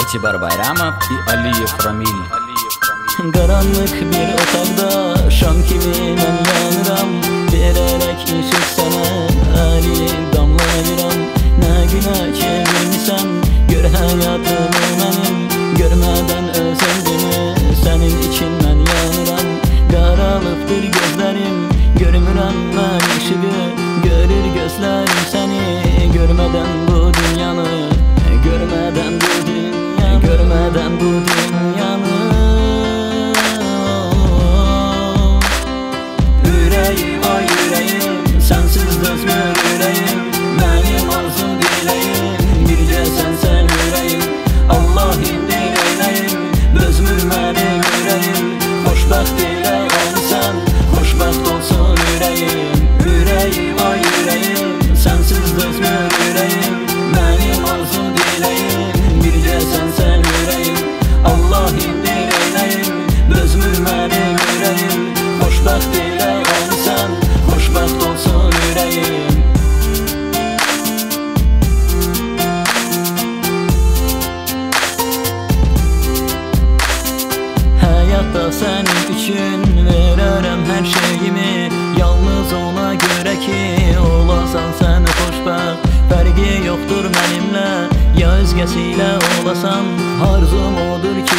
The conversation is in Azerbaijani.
Etibar Bayramov, Aliyev Ramil. Qaranlıq bir otaqda şam kimi mən yanıram. Verərək işıq sənə əliyim damlayıram. Nə günah kemirsən, gör həyatımı mənim. Görmədən öz öldümü, sənin için mən yanıram. Qaralıqdır gözlərim, görmürəm mən işığı. Görür gözlərim səni, görmədən bu dünyanı. Görmədən bu dünya, görmədən bu dünyanı. Ürəyim, ay ürəyim, sənsiz dözmür ürəyim. Mənim arzu diləyim, bircə sənsən ürəyim. Allah indir eyləyim, dözmür mənim ürəyim. Xoşbəxt elə olsan, xoşbəxt olsun ürəyim. Ürəyim, ay ürəyim, sənsiz dözmür ürəyim. Mənim arzu diləyim, bircə sənsən ürəyim. Allah indir eyləyim, dözmür mənim ürəyim. Xoşbəxt elə olsan, xoşbəxt olsun ürəyim. Həyatda sənin üçün verərəm hər şeyimi. Yalnız ona görə ki, olasan sən xoşbəxt. Fərqi yoxdur mənimlə, ya özgəsi ilə olasan. Arzum odur ki